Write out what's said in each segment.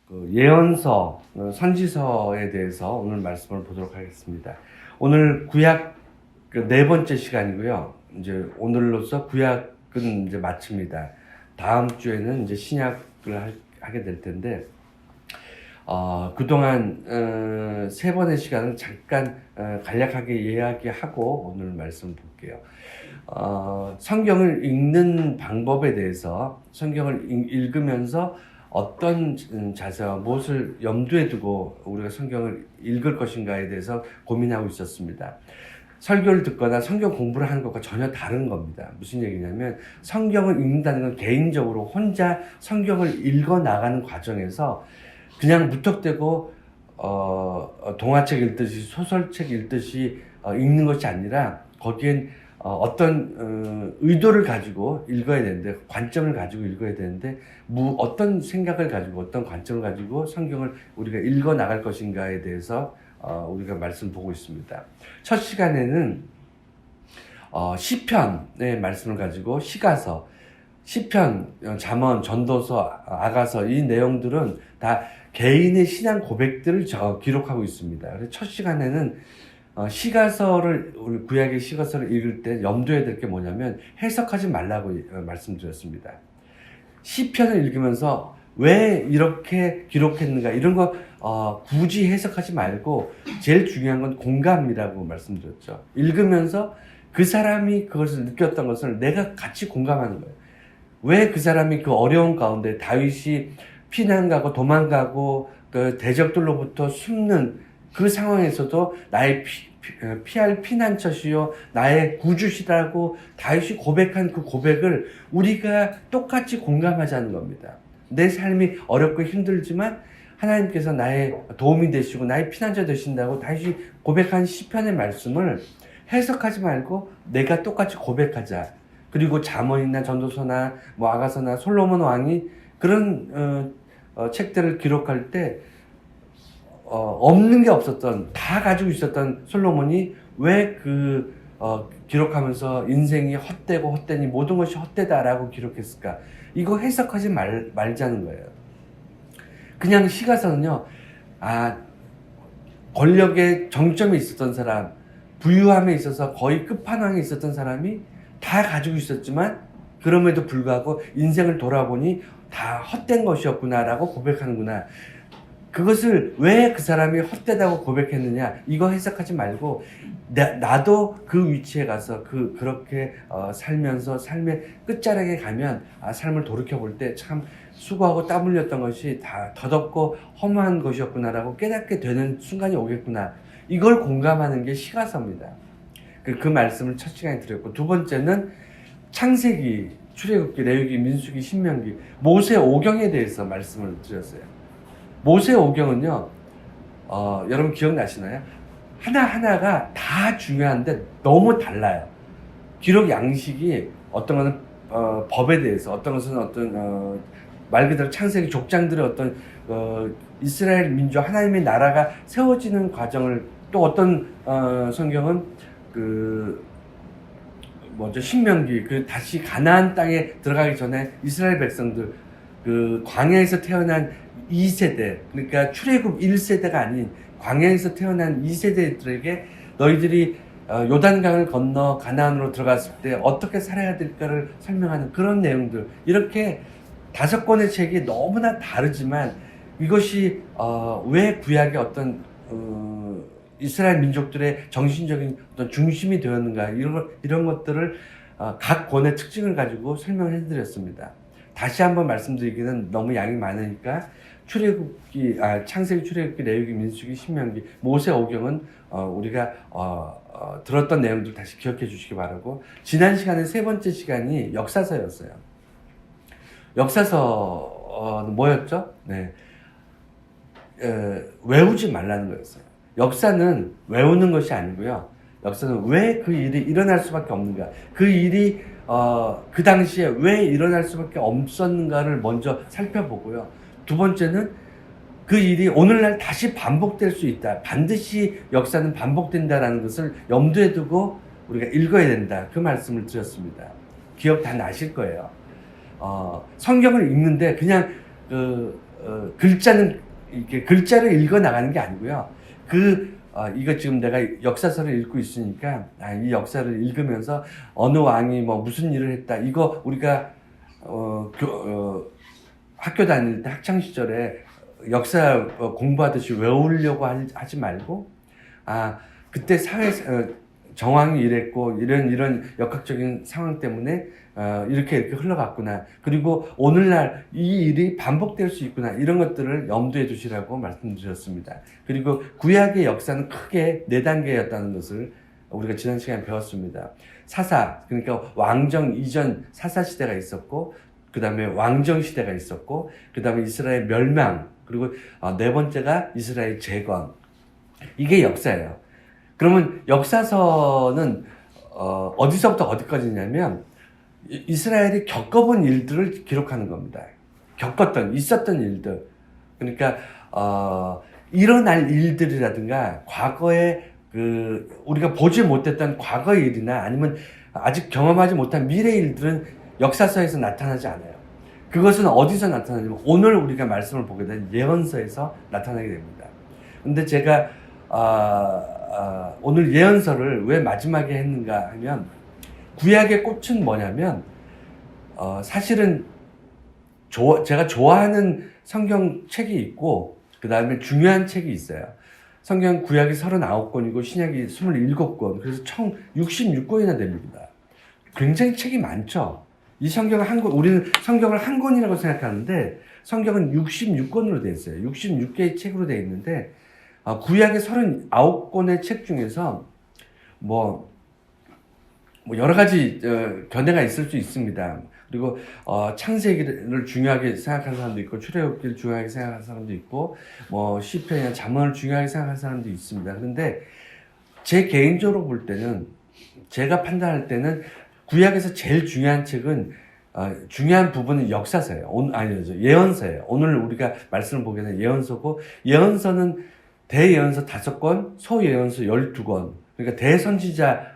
그 예언서, 선지서에 대해서 오늘 말씀을 보도록 하겠습니다. 오늘 구약 그 네 번째 시간이고요. 이제 오늘로서 구약은 이제 마칩니다. 다음 주에는 이제 신약을 하게 될 텐데, 그동안 세 번의 시간은 잠깐 간략하게 이야기하고 오늘 말씀 볼게요. 성경을 읽는 방법에 대해서 성경을 읽으면서 어떤 자세와 무엇을 염두에 두고 우리가 성경을 읽을 것인가에 대해서 고민하고 있었습니다. 설교를 듣거나 성경 공부를 하는 것과 전혀 다른 겁니다. 무슨 얘기냐면 성경을 읽는다는 건 개인적으로 혼자 성경을 읽어 나가는 과정에서 그냥 무턱대고 동화책 읽듯이 소설책 읽듯이 읽는 것이 아니라 거기엔 어떤 의도를 가지고 읽어야 되는데, 관점을 가지고 읽어야 되는데, 어떤 생각을 가지고 어떤 관점을 가지고 성경을 우리가 읽어 나갈 것인가에 대해서 우리가 말씀 보고 있습니다. 첫 시간에는 시편의 말씀을 가지고 시가서, 시편, 잠언, 전도서, 아가서, 이 내용들은 다 개인의 신앙 고백들을 기록하고 있습니다. 그래서 첫 시간에는 시가서를, 우리 구약의 시가서를 읽을 때 염두에 될 게 뭐냐면 해석하지 말라고 말씀드렸습니다. 시편을 읽으면서 왜 이렇게 기록했는가 이런 거 굳이 해석하지 말고 제일 중요한 건 공감이라고 말씀드렸죠. 읽으면서 그 사람이 그것을 느꼈던 것을 내가 같이 공감하는 거예요. 왜 그 사람이 그 어려운 가운데 다윗이 피난 가고 도망가고 그 대적들로부터 숨는 그 상황에서도 나의 피할 피난처시요 나의 구주시라고 다윗이 고백한 그 고백을 우리가 똑같이 공감하자는 겁니다. 내 삶이 어렵고 힘들지만 하나님께서 나의 도움이 되시고 나의 피난처 되신다고 다윗이 고백한 시편의 말씀을 해석하지 말고 내가 똑같이 고백하자. 그리고 잠언이나 전도서나 아가서나 솔로몬 왕이 그런 책들을 기록할 때 없는 게 없었던, 다 가지고 있었던 솔로몬이 왜 기록하면서 인생이 헛되고 헛되니 모든 것이 헛되다라고 기록했을까? 이거 해석하지 말자는 거예요. 그냥 시가서는요, 권력의 정점에 있었던 사람, 부유함에 있어서 거의 끝판왕에 있었던 사람이 다 가지고 있었지만 그럼에도 불구하고 인생을 돌아보니 다 헛된 것이었구나라고 고백하는구나. 그것을 왜 그 사람이 헛되다고 고백했느냐, 이거 해석하지 말고 나도 그 위치에 가서 그렇게 살면서 삶의 끝자락에 가면 삶을 돌이켜볼 때 참 수고하고 땀 흘렸던 것이 다 더덥고 허무한 것이었구나라고 깨닫게 되는 순간이 오겠구나. 이걸 공감하는 게 시가서입니다. 그 말씀을 첫 시간에 드렸고, 두 번째는 창세기, 출애굽기, 레위기, 민수기, 신명기, 모세 오경에 대해서 말씀을 드렸어요. 모세 오경은요, 여러분 기억나시나요? 하나하나가 다 중요한데 너무 달라요. 기록 양식이 어떤 거는 법에 대해서, 어떤 것은 어떤 말 그대로 창세기 족장들의 어떤 이스라엘 민족 하나님의 나라가 세워지는 과정을, 또 어떤 성경은 신명기, 다시 가나안 땅에 들어가기 전에 이스라엘 백성들, 광야에서 태어난 2세대, 그러니까 출애굽 1세대가 아닌 광야에서 태어난 2세대들에게 너희들이 요단강을 건너 가나안으로 들어갔을 때 어떻게 살아야 될까를 설명하는 그런 내용들, 이렇게 5권의 책이 너무나 다르지만 이것이 왜 구약의 어떤 이스라엘 민족들의 정신적인 어떤 중심이 되었는가, 이런 것들을 각 권의 특징을 가지고 설명을 해드렸습니다. 다시 한번 말씀드리기는 너무 양이 많으니까 창세기, 출애굽기, 레위기, 민수기, 신명기, 모세 오경은 우리가 들었던 내용들 다시 기억해 주시기 바라고, 지난 시간에 세 번째 시간이 역사서였어요. 역사서는 뭐였죠? 네. 외우지 말라는 거였어요. 역사는 외우는 것이 아니고요. 역사는 왜 그 일이 일어날 수밖에 없는가, 그 일이 그 당시에 왜 일어날 수밖에 없었는가를 먼저 살펴보고요. 두 번째는 그 일이 오늘날 다시 반복될 수 있다. 반드시 역사는 반복된다라는 것을 염두에 두고 우리가 읽어야 된다. 그 말씀을 드렸습니다. 기억 다 나실 거예요. 성경을 읽는데 그냥 글자는 이렇게 글자를 읽어 나가는 게 아니고요. 이거 지금 내가 역사서를 읽고 있으니까 이 역사를 읽으면서 어느 왕이 뭐 무슨 일을 했다. 이거 우리가 학교 다닐 때 학창 시절에 역사 공부하듯이 외우려고 하지 말고 그때 사회 정황이 이랬고 이런 역학적인 상황 때문에 이렇게 흘러갔구나. 그리고 오늘날 이 일이 반복될 수 있구나. 이런 것들을 염두에 두시라고 말씀드렸습니다. 그리고 구약의 역사는 크게 4단계였다는 것을 우리가 지난 시간에 배웠습니다. 사사, 그러니까 왕정 이전 사사 시대가 있었고, 그 다음에 왕정 시대가 있었고, 그 다음에 이스라엘 멸망, 그리고 4번째가 이스라엘 재건. 이게 역사예요. 그러면 역사서는 어디서부터 어디까지냐면 이스라엘이 겪어본 일들을 기록하는 겁니다. 있었던 일들. 그러니까 일어날 일들이라든가 과거에 우리가 보지 못했던 과거의 일이나 아니면 아직 경험하지 못한 미래 일들은 역사서에서 나타나지 않아요. 그것은 어디서 나타나냐면 오늘 우리가 말씀을 보게 된 예언서에서 나타나게 됩니다. 근데 제가 오늘 예언서를 왜 마지막에 했는가 하면 구약의 꽃은 뭐냐면 사실은 제가 좋아하는 성경책이 있고 그 다음에 중요한 책이 있어요. 성경 구약이 39권이고 신약이 27권, 그래서 총 66권이나 됩니다. 굉장히 책이 많죠. 이 성경은 우리는 성경을 한 권이라고 생각하는데 성경은 66권으로 되어 있어요. 66개의 책으로 되어 있는데 구약의 39권의 책 중에서 여러 가지 견해가 있을 수 있습니다. 그리고 창세기를 중요하게 생각하는 사람도 있고 출애굽기를 중요하게 생각하는 사람도 있고 시편이나 잠언을 중요하게 생각하는 사람도 있습니다. 그런데 제 개인적으로 볼 때는 제가 판단할 때는 구약에서 제일 중요한 책은 중요한 부분은 역사서예요. 예언서예요. 오늘 우리가 말씀을 보게 된 예언서고 예언서는 대예언서 5권, 소예언서 12권. 그러니까 대선지자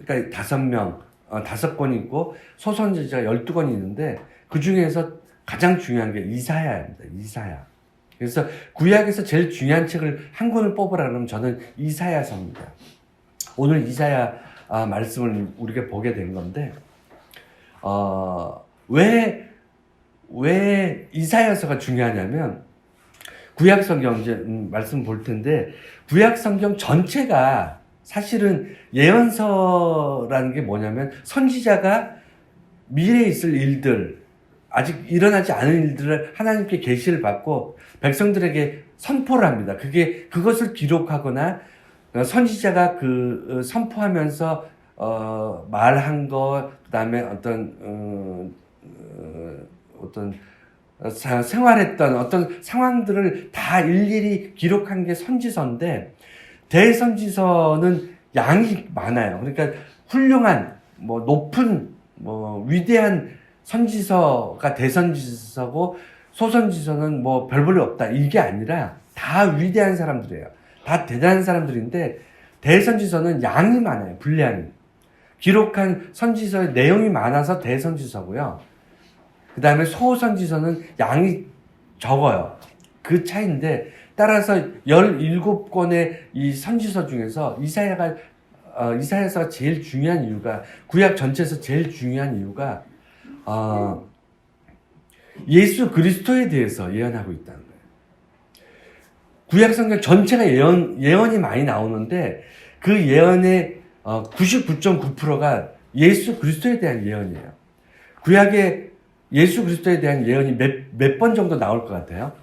그러니까 5명, 5권이 있고 소선지자가 12권이 있는데 그 중에서 가장 중요한 게 이사야입니다. 이사야. 그래서 구약에서 제일 중요한 책을 한 권을 뽑으라 그러면 저는 이사야서입니다. 오늘 이사야 말씀을 우리가 보게 된 건데 왜 이사야서가 중요하냐면 구약 성경 이제 말씀 볼 텐데 구약 성경 전체가 사실은 예언서라는 게 뭐냐면 선지자가 미래에 있을 일들, 아직 일어나지 않은 일들을 하나님께 계시를 받고 백성들에게 선포를 합니다. 그것을 기록하거나 선지자가 선포하면서 말한 것, 그다음에 생활했던 어떤 상황들을 다 일일이 기록한 게 선지서인데 대선지서는 양이 많아요. 그러니까 훌륭한 높은 위대한 선지서가 대선지서고 소선지서는 별 볼일 없다. 이게 아니라 다 위대한 사람들이에요. 다 대단한 사람들인데 대선지서는 양이 많아요. 분량이. 기록한 선지서의 내용이 많아서 대선지서고요. 그 다음에 소선지서는 양이 적어요. 그 차이인데 따라서 17권의 이 선지서 중에서 이사야서가 제일 중요한 이유가 구약 전체에서 제일 중요한 이유가 예수 그리스도에 대해서 예언하고 있다는 거예요. 구약 성경 전체가 예언이 많이 나오는데 그 예언의 99.9%가 예수 그리스도에 대한 예언이에요. 구약에 예수 그리스도에 대한 예언이 몇 번 정도 나올 것 같아요?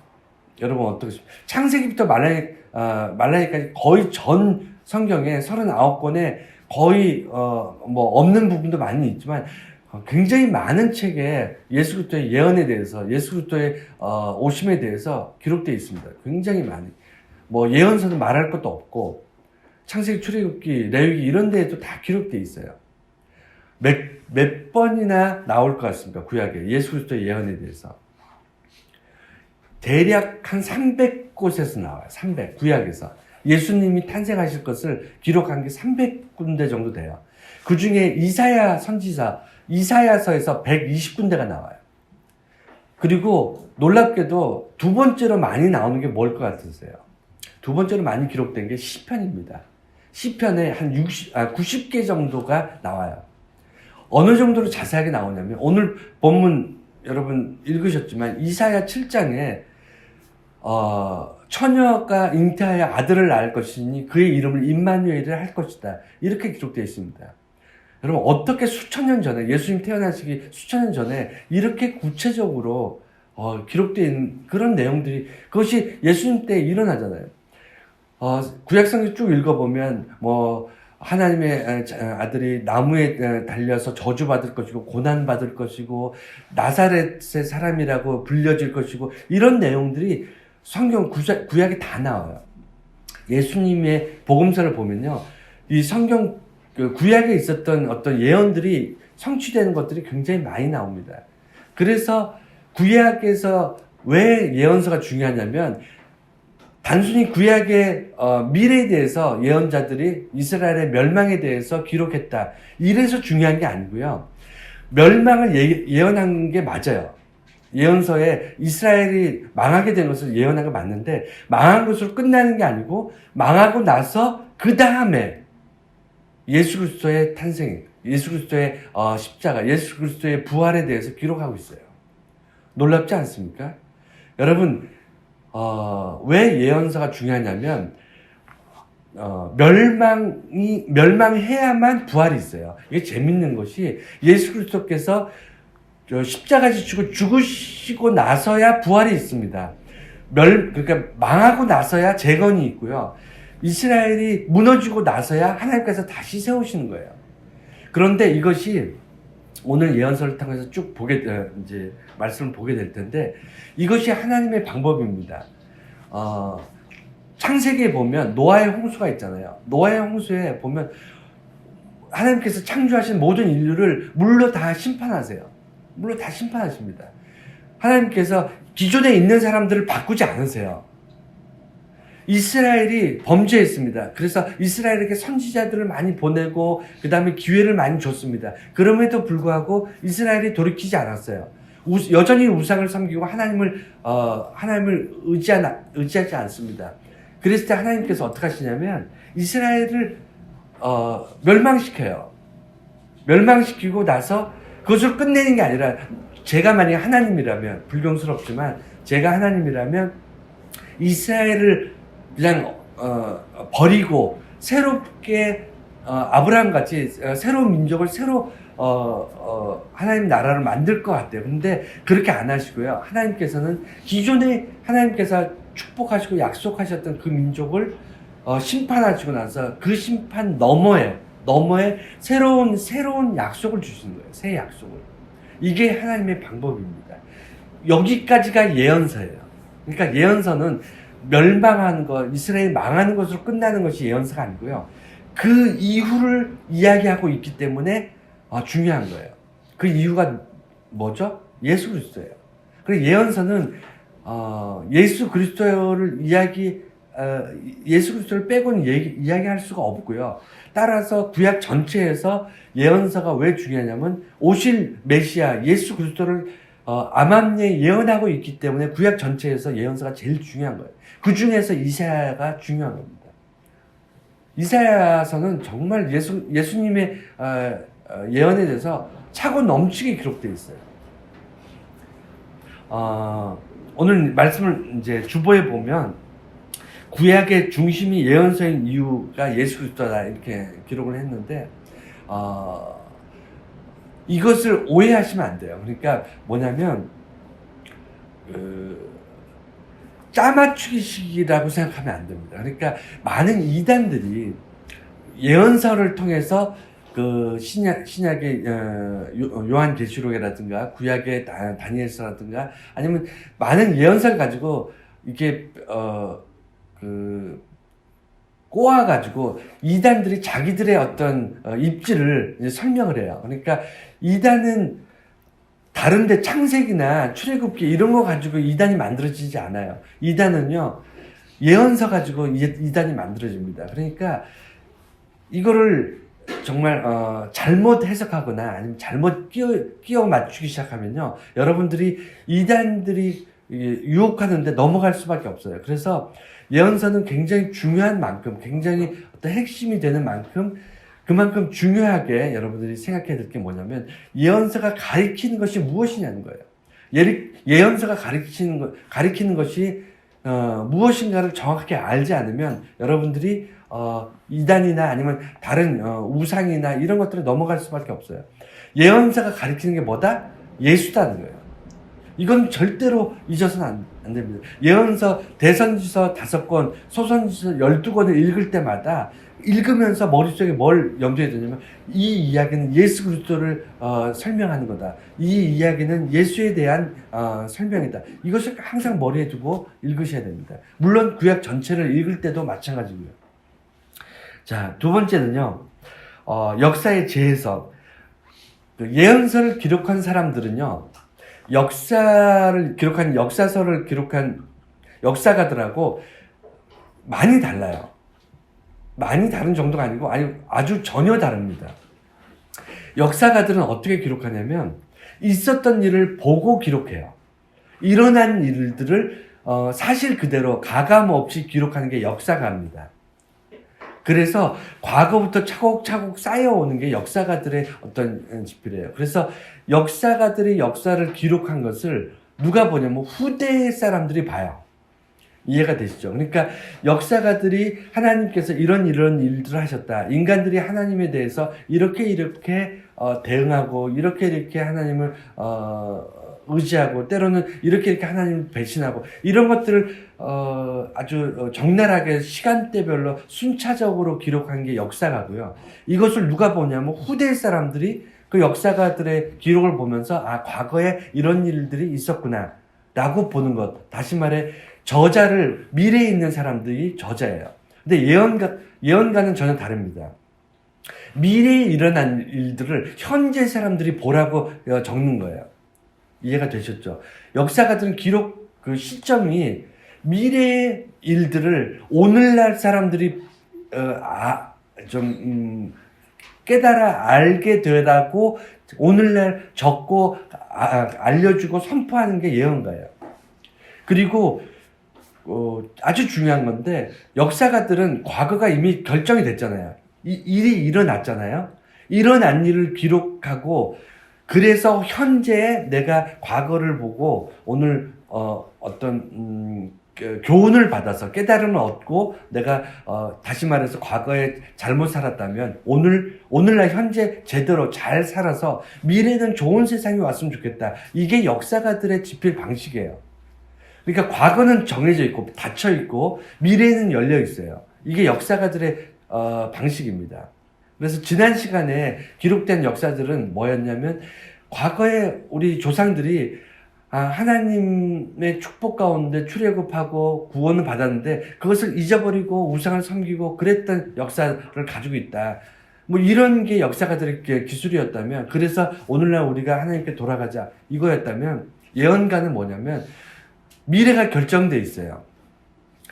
여러분 어떠십니까? 창세기부터 말라기까지 거의 전 성경에 39권에 거의 없는 부분도 많이 있지만 굉장히 많은 책에 예수 그리스도의 예언에 대해서 예수 그리스도의 오심에 대해서 기록되어 있습니다. 굉장히 많이. 예언서는 말할 것도 없고 창세기, 출애굽기, 레위기 이런 데에도 다 기록되어 있어요. 몇 번이나 나올 것 같습니까? 구약에 예수 그리스도의 예언에 대해서. 대략 한 300곳에서 나와요. 300. 구약에서. 예수님이 탄생하실 것을 기록한 게 300군데 정도 돼요. 그 중에 이사야서에서 120군데가 나와요. 그리고 놀랍게도 두 번째로 많이 나오는 게 뭘 것 같으세요? 두 번째로 많이 기록된 게 시편입니다. 시편에 한 90개 정도가 나와요. 어느 정도로 자세하게 나오냐면 오늘 본문 여러분 읽으셨지만 이사야 7장에 처녀가 잉태하여 아들을 낳을 것이니 그의 이름을 임마누엘이라 할 것이다. 이렇게 기록되어 있습니다. 여러분 어떻게 수천 년 전에 예수님 태어나시기 수천 년 전에 이렇게 구체적으로 기록되어 있는 그런 내용들이 그것이 예수님 때 일어나잖아요. 구약성경 쭉 읽어보면 뭐 하나님의 아들이 나무에 달려서 저주받을 것이고 고난받을 것이고 나사렛의 사람이라고 불려질 것이고 이런 내용들이 성경 구약에 다 나와요. 예수님의 복음서를 보면요. 이 성경 구약에 있었던 어떤 예언들이 성취되는 것들이 굉장히 많이 나옵니다. 그래서 구약에서 왜 예언서가 중요하냐면 단순히 구약의 미래에 대해서 예언자들이 이스라엘의 멸망에 대해서 기록했다. 이래서 중요한 게 아니고요. 멸망을 예언한 게 맞아요. 예언서에 이스라엘이 망하게 된 것을 예언한 게 맞는데 망한 것으로 끝나는 게 아니고 망하고 나서 그 다음에 예수 그리스도의 탄생, 예수 그리스도의 십자가, 예수 그리스도의 부활에 대해서 기록하고 있어요. 놀랍지 않습니까? 여러분 왜 예언서가 중요하냐면 멸망해야만 부활이 있어요. 이게 재밌는 것이 예수 그리스도께서 십자가 지시고 죽으시고 나서야 부활이 있습니다. 그러니까 망하고 나서야 재건이 있고요. 이스라엘이 무너지고 나서야 하나님께서 다시 세우시는 거예요. 그런데 이것이 오늘 예언서를 통해서 쭉 이제 말씀을 보게 될 텐데 이것이 하나님의 방법입니다. 창세기에 보면 노아의 홍수가 있잖아요. 노아의 홍수에 보면 하나님께서 창조하신 모든 인류를 물로 다 심판하세요. 물로 다 심판하십니다. 하나님께서 기존에 있는 사람들을 바꾸지 않으세요. 이스라엘이 범죄했습니다. 그래서 이스라엘에게 선지자들을 많이 보내고 그 다음에 기회를 많이 줬습니다. 그럼에도 불구하고 이스라엘이 돌이키지 않았어요. 여전히 우상을 섬기고 하나님을 의지하지 않습니다. 그랬을 때 하나님께서 어떻게 하시냐면 이스라엘을 멸망시켜요. 멸망시키고 나서 그것을 끝내는 게 아니라 제가 만약에 하나님이라면 불경스럽지만 제가 하나님이라면 이스라엘을 그냥 버리고 새롭게 아브라함 같이 새로운 민족을 새로 하나님 나라를 만들 것 같아요. 근데 그렇게 안 하시고요. 하나님께서는 기존에 하나님께서 축복하시고 약속하셨던 그 민족을 심판하시고 나서 그 심판 너머에 새로운 약속을 주시는 거예요. 새 약속을. 이게 하나님의 방법입니다. 여기까지가 예언서예요. 그러니까 예언서는 멸망하는 것, 이스라엘 망하는 것으로 끝나는 것이 예언서가 아니고요. 그 이후를 이야기하고 있기 때문에 중요한 거예요. 그 이유가 뭐죠? 예수 그리스도예요. 그래서 예언서는 예수 그리스도를 예수 그리스도를 빼고는 이야기할 수가 없고요. 따라서 구약 전체에서 예언서가 왜 중요하냐면 오실 메시아 예수 그리스도를 암암리에 예언하고 있기 때문에 구약 전체에서 예언서가 제일 중요한 거예요. 그 중에서 이사야가 중요한 겁니다. 이사야서는 정말 예수님의 예언에 대해서 차고 넘치게 기록되어 있어요. 오늘 말씀을 이제 주보에 보면 구약의 중심이 예언서인 이유가 예수 그리스도다 이렇게 기록을 했는데 이것을 오해하시면 안 돼요. 그러니까 뭐냐면 짜맞추기식이라고 생각하면 안 됩니다. 그러니까 많은 이단들이 예언서를 통해서 그 신약의 요한계시록이라든가 구약의 다니엘서라든가 아니면 많은 예언서를 가지고 이렇게 꼬아가지고 이단들이 자기들의 어떤 입지를 설명을 해요. 그러니까 이단은 다른데 창세기나 출애굽기 이런 거 가지고 이단이 만들어지지 않아요. 이단은요 예언서 가지고 이단이 만들어집니다. 그러니까 이거를 정말 잘못 해석하거나 아니면 잘못 끼워 맞추기 시작하면요, 여러분들이 이단들이 유혹하는데 넘어갈 수밖에 없어요. 그래서 예언서는 굉장히 중요한 만큼, 굉장히 어떤 핵심이 되는 만큼, 그만큼 중요하게 여러분들이 생각해야 될 게 뭐냐면, 예언서가 가리키는 것이 무엇이냐는 거예요. 예언서가 가리키는 것이 무엇인가를 정확하게 알지 않으면 여러분들이 이단이나 아니면 다른 우상이나 이런 것들에 넘어갈 수밖에 없어요. 예언서가 가리키는 게 뭐다? 예수다는 거예요. 이건 절대로 잊어서는 안 됩니다. 예언서, 대선지서 5권, 소선지서 12권을 읽을 때마다 읽으면서 머릿속에 뭘 염두에 두냐면, 이 이야기는 예수 그리스도를 설명하는 거다. 이 이야기는 예수에 대한 설명이다. 이것을 항상 머리에 두고 읽으셔야 됩니다. 물론 구약 전체를 읽을 때도 마찬가지고요. 자, 두 번째는요, 역사의 재해석. 예언서를 기록한 사람들은요, 역사를 기록한, 역사서를 기록한 역사가들하고 많이 달라요. 많이 다른 정도가 아니고 아주 전혀 다릅니다. 역사가들은 어떻게 기록하냐면, 있었던 일을 보고 기록해요. 일어난 일들을 사실 그대로 가감 없이 기록하는 게 역사가입니다. 그래서 과거부터 차곡차곡 쌓여오는 게 역사가들의 어떤 지필이에요. 그래서 역사가들이 역사를 기록한 것을 누가 보냐면 후대 사람들이 봐요. 이해가 되시죠? 그러니까 역사가들이 하나님께서 이런 일들을 하셨다. 인간들이 하나님에 대해서 이렇게 대응하고 이렇게 하나님을 의지하고, 때로는 이렇게 하나님을 배신하고, 이런 것들을 아주 적나라하게 시간대별로 순차적으로 기록한 게 역사가고요. 이것을 누가 보냐면 후대 사람들이 그 역사가들의 기록을 보면서 과거에 이런 일들이 있었구나 라고 보는 것. 다시 말해, 미래에 있는 사람들이 저자예요. 근데 예언가는 전혀 다릅니다. 미래에 일어난 일들을 현재 사람들이 보라고 적는 거예요. 이해가 되셨죠? 역사가들은 기록 그 시점이 미래의 일들을 오늘날 사람들이 깨달아 알게 되라고 오늘날 적고 알려주고 선포하는 게 예언가예요. 그리고 아주 중요한 건데, 역사가들은 과거가 이미 결정이 됐잖아요. 일이 일어났잖아요. 일어난 일을 기록하고, 그래서 현재 내가 과거를 보고 오늘 어떤 교훈을 받아서 깨달음을 얻고, 내가 다시 말해서 과거에 잘못 살았다면 오늘날 현재 제대로 잘 살아서 미래는 좋은 세상이 왔으면 좋겠다. 이게 역사가들의 집필 방식이에요. 그러니까 과거는 정해져 있고 닫혀 있고 미래는 열려 있어요. 이게 역사가들의 방식입니다. 그래서 지난 시간에 기록된 역사들은 뭐였냐면, 과거에 우리 조상들이 하나님의 축복 가운데 출애굽하고 구원을 받았는데 그것을 잊어버리고 우상을 섬기고 그랬던 역사를 가지고 있다. 뭐 이런 게 역사가들의 기술이었다면, 그래서 오늘날 우리가 하나님께 돌아가자 이거였다면, 예언가는 뭐냐면 미래가 결정돼 있어요.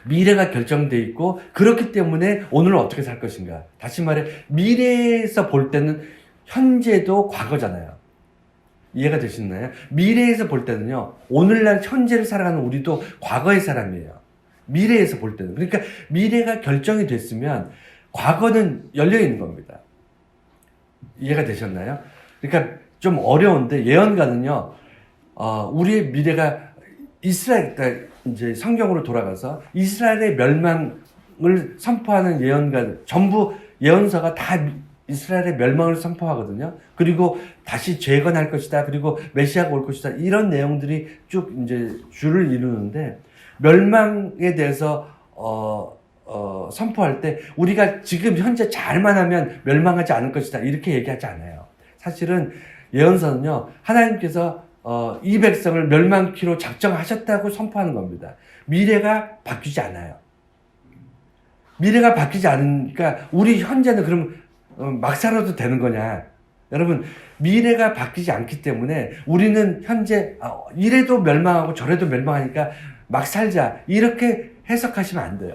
미래가 결정돼 있고, 그렇기 때문에 오늘 어떻게 살 것인가. 다시 말해, 미래에서 볼 때는 현재도 과거잖아요. 이해가 되시나요? 미래에서 볼 때는요, 오늘날 현재를 살아가는 우리도 과거의 사람이에요. 미래에서 볼 때는. 그러니까 미래가 결정이 됐으면 과거는 열려 있는 겁니다. 이해가 되셨나요? 그러니까 좀 어려운데, 예언가는요, 우리의 미래가 그러니까 이제 성경으로 돌아가서 이스라엘의 멸망을 선포하는 예언가들, 전부 예언서가 다 이스라엘의 멸망을 선포하거든요. 그리고 다시 재건할 것이다. 그리고 메시아가 올 것이다. 이런 내용들이 쭉 이제 줄을 이루는데, 멸망에 대해서 선포할 때 우리가 지금 현재 잘만 하면 멸망하지 않을 것이다. 이렇게 얘기하지 않아요. 사실은 예언서는요, 하나님께서 이 백성을 멸망키로 작정하셨다고 선포하는 겁니다. 미래가 바뀌지 않아요. 미래가 바뀌지 않으니까 우리 현재는 그럼 막 살아도 되는 거냐? 여러분, 미래가 바뀌지 않기 때문에 우리는 현재 이래도 멸망하고 저래도 멸망하니까 막 살자, 이렇게 해석하시면 안 돼요.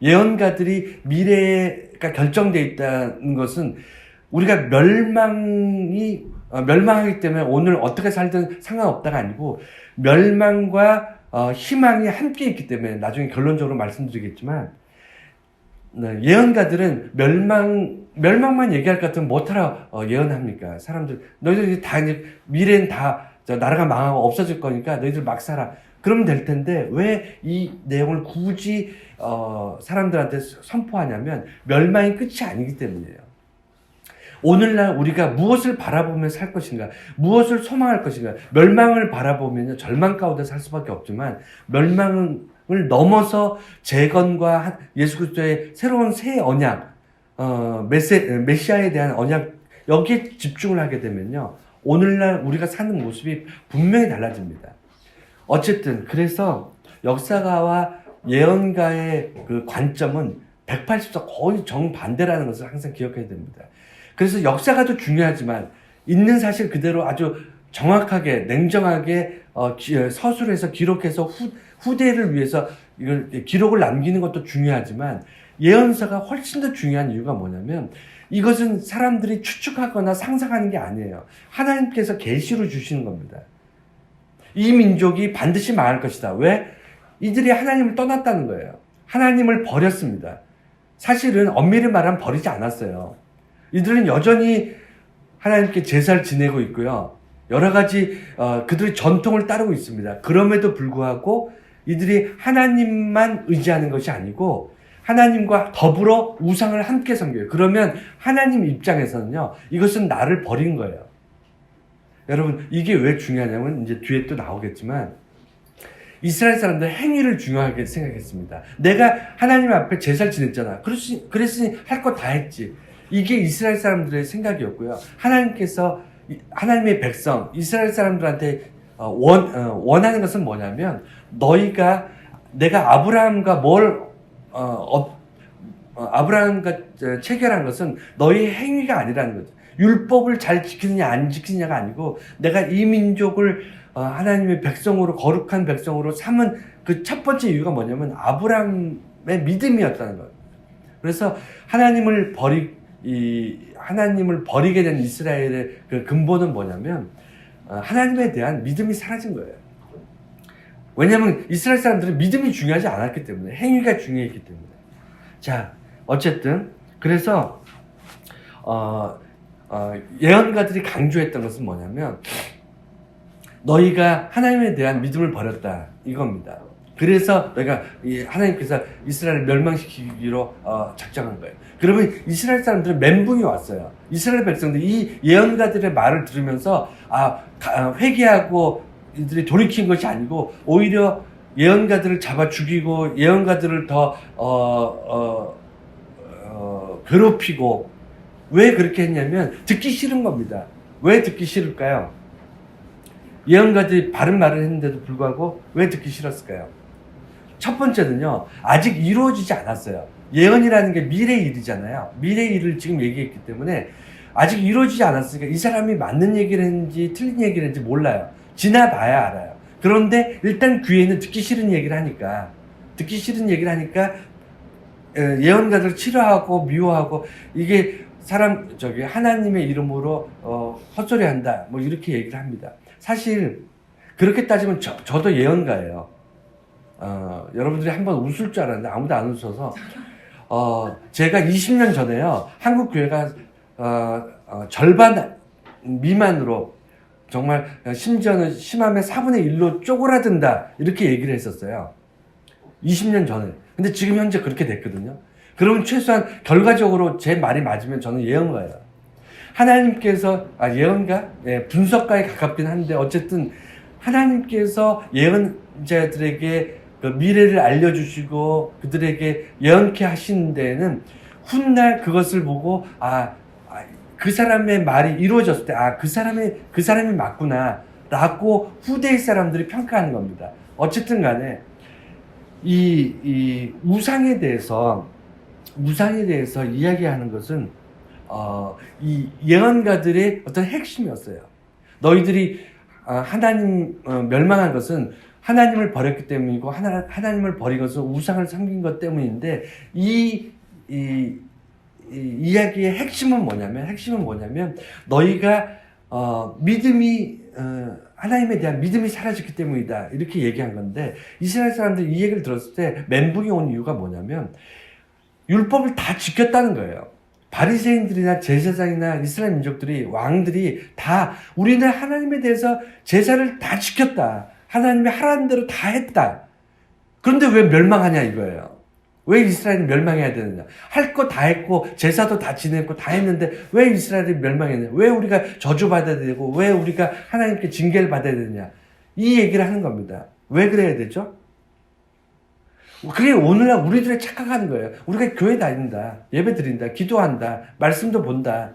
예언가들이 미래가 결정되어 있다는 것은 우리가 멸망하기 때문에 오늘 어떻게 살든 상관없다가 아니고 멸망과 희망이 함께 있기 때문에 나중에 결론적으로 말씀드리겠지만 예언가들은 멸망만 얘기할 것 같으면 뭐하러 예언합니까? 사람들 너희들이 다 이제 미래는 다 나라가 망하고 없어질 거니까 너희들 막 살아. 그러면 될 텐데 왜 이 내용을 굳이 사람들한테 선포하냐면 멸망이 끝이 아니기 때문이에요. 오늘날 우리가 무엇을 바라보며 살 것인가, 무엇을 소망할 것인가, 멸망을 바라보면 절망 가운데 살 수밖에 없지만 멸망을 넘어서 재건과 예수 그리스도의 새로운 새 언약, 메시아에 대한 언약, 여기에 집중을 하게 되면요, 오늘날 우리가 사는 모습이 분명히 달라집니다. 어쨌든 그래서 역사가와 예언가의 그 관점은 180도 거의 정반대라는 것을 항상 기억해야 됩니다. 그래서 역사가도 중요하지만 있는 사실 그대로 아주 정확하게 냉정하게 서술해서 기록해서 후대를 위해서 이걸 기록을 남기는 것도 중요하지만 예언서가 훨씬 더 중요한 이유가 뭐냐면 이것은 사람들이 추측하거나 상상하는 게 아니에요. 하나님께서 계시로 주시는 겁니다. 이 민족이 반드시 망할 것이다. 왜? 이들이 하나님을 떠났다는 거예요. 하나님을 버렸습니다. 사실은 엄밀히 말하면 버리지 않았어요. 이들은 여전히 하나님께 제사를 지내고 있고요. 여러 가지 그들의 전통을 따르고 있습니다. 그럼에도 불구하고 이들이 하나님만 의지하는 것이 아니고 하나님과 더불어 우상을 함께 섬겨요. 그러면 하나님 입장에서는요, 이것은 나를 버린 거예요. 여러분, 이게 왜 중요하냐면 이제 뒤에 또 나오겠지만 이스라엘 사람들 행위를 중요하게 생각했습니다. 내가 하나님 앞에 제사를 지냈잖아. 그랬으니 할 거 다 했지. 이게 이스라엘 사람들의 생각이었고요. 하나님께서 하나님의 백성, 이스라엘 사람들한테 원하는 것은 뭐냐면 내가 아브라함과 아브라함과 체결한 것은 너희의 행위가 아니라는 거죠. 율법을 잘 지키느냐 안 지키느냐가 아니고 내가 이 민족을 하나님의 백성으로 거룩한 백성으로 삼은 그 첫 번째 이유가 뭐냐면 아브라함의 믿음이었다는 거예요. 그래서 하나님을 버리게 된 이스라엘의 그 근본은 뭐냐면 하나님에 대한 믿음이 사라진 거예요. 왜냐하면 이스라엘 사람들은 믿음이 중요하지 않았기 때문에, 행위가 중요했기 때문에. 자, 어쨌든 그래서 예언가들이 강조했던 것은 뭐냐면 너희가 하나님에 대한 믿음을 버렸다 이겁니다. 그래서 너희가 하나님께서 이스라엘을 멸망시키기로 작정한 거예요. 그러면 이스라엘 사람들은 멘붕이 왔어요. 이스라엘 백성들이 이 예언가들의 말을 들으면서 회개하고 이들이 돌이킨 것이 아니고 오히려 예언가들을 잡아 죽이고 예언가들을 더 괴롭히고, 왜 그렇게 했냐면 듣기 싫은 겁니다. 왜 듣기 싫을까요? 예언가들이 바른 말을 했는데도 불구하고 왜 듣기 싫었을까요? 첫 번째는요, 아직 이루어지지 않았어요. 예언이라는 게 미래의 일이잖아요. 미래의 일을 지금 얘기했기 때문에 아직 이루어지지 않았으니까 이 사람이 맞는 얘기를 했는지 틀린 얘기를 했는지 몰라요. 지나봐야 알아요. 그런데 일단 귀에는 듣기 싫은 얘기를 하니까 예언가들을 싫어하고 미워하고, 이게 하나님의 이름으로 헛소리한다 뭐 이렇게 얘기를 합니다. 사실 그렇게 따지면 저도 예언가예요. 여러분들이 한번 웃을 줄 알았는데 아무도 안 웃어서 제가 20년 전에요, 한국 교회가 절반 미만으로, 정말 심지어는 심하면 4분의 1로 쪼그라든다 이렇게 얘기를 했었어요. 20년 전에. 근데 지금 현재 그렇게 됐거든요. 그러면 최소한 결과적으로 제 말이 맞으면 저는 예언가예요. 하나님께서 예언가? 예, 분석가에 가깝긴 한데 어쨌든 하나님께서 예언자들에게 그 미래를 알려주시고 그들에게 예언케 하시는 데에는 훗날 그것을 보고 그 사람의 말이 이루어졌을 때 그 사람이 맞구나 라고 후대의 사람들이 평가하는 겁니다. 어쨌든 간에 이 우상에 대해서 이야기하는 것은 이 예언가들의 어떤 핵심이었어요. 너희들이 하나님 멸망한 것은 하나님을 버렸기 때문이고 하나님을 버리고서 우상을 섬긴 것 때문인데 이 이야기의 핵심은 뭐냐면 너희가 믿음이 하나님에 대한 믿음이 사라졌기 때문이다 이렇게 얘기한 건데 이스라엘 사람들이 이 얘기를 들었을 때 멘붕이 온 이유가 뭐냐면 율법을 다 지켰다는 거예요. 바리새인들이나 제사장이나 이스라엘 민족들이 왕들이 다 우리는 하나님에 대해서 제사를 다 지켰다. 하나님이 하라는 대로 다 했다. 그런데 왜 멸망하냐 이거예요. 왜 이스라엘이 멸망해야 되느냐. 할 거 다 했고 제사도 다 지냈고 다 했는데 왜 이스라엘이 멸망했느냐. 왜 우리가 저주받아야 되고 왜 우리가 하나님께 징계를 받아야 되느냐. 이 얘기를 하는 겁니다. 왜 그래야 되죠? 그게 오늘날 우리들의 착각하는 거예요. 우리가 교회 다닌다, 예배 드린다, 기도한다, 말씀도 본다.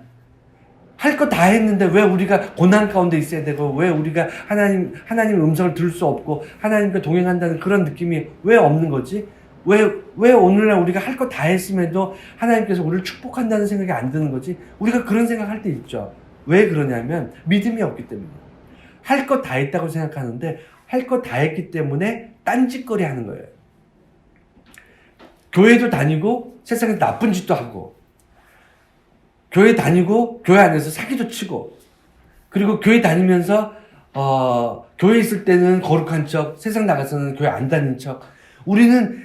할 거 다 했는데 왜 우리가 고난 가운데 있어야 되고 왜 우리가 하나님 음성을 들을 수 없고 하나님과 동행한다는 그런 느낌이 왜 없는 거지? 왜 오늘날 우리가 할 거 다 했음에도 하나님께서 우리를 축복한다는 생각이 안 드는 거지? 우리가 그런 생각할 때 있죠. 왜 그러냐면 믿음이 없기 때문이에요. 할 거 다 했다고 생각하는데 할 거 다 했기 때문에 딴짓거리 하는 거예요. 교회도 다니고 세상에 나쁜 짓도 하고 교회 다니고 교회 안에서 사기도 치고 그리고 교회 다니면서 교회 있을 때는 거룩한 척 세상 나가서는 교회 안 다닌 척 우리는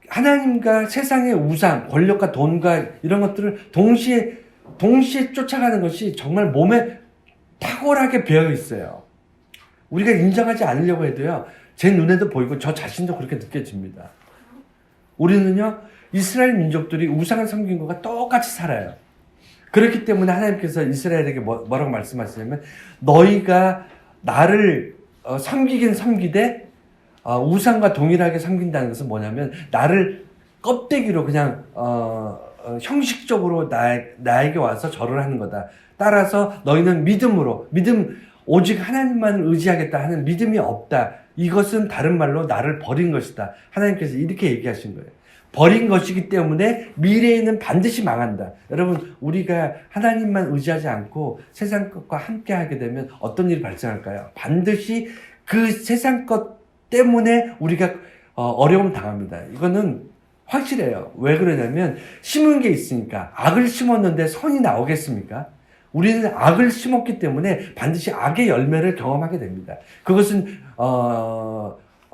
하나님과 세상의 우상 권력과 돈과 이런 것들을 동시에 쫓아가는 것이 정말 몸에 탁월하게 배어 있어요. 우리가 인정하지 않으려고 해도요 제 눈에도 보이고 저 자신도 그렇게 느껴집니다. 우리는요, 이스라엘 민족들이 우상을 섬긴 것과 똑같이 살아요. 그렇기 때문에 하나님께서 이스라엘에게 뭐라고 말씀하시냐면, 너희가 나를 섬기긴 섬기되, 우상과 동일하게 섬긴다는 것은 뭐냐면, 나를 껍데기로 그냥, 형식적으로 나에게 와서 절을 하는 거다. 따라서 너희는 오직 하나님만을 의지하겠다 하는 믿음이 없다. 이것은 다른 말로 나를 버린 것이다. 하나님께서 이렇게 얘기하신 거예요. 버린 것이기 때문에 미래에는 반드시 망한다. 여러분, 우리가 하나님만 의지하지 않고 세상 것과 함께 하게 되면 어떤 일이 발생할까요? 반드시 그 세상 것 때문에 우리가 어려움 당합니다. 이거는 확실해요. 왜 그러냐면 심은 게 있으니까. 악을 심었는데 선이 나오겠습니까? 우리는 악을 심었기 때문에 반드시 악의 열매를 경험하게 됩니다. 그것은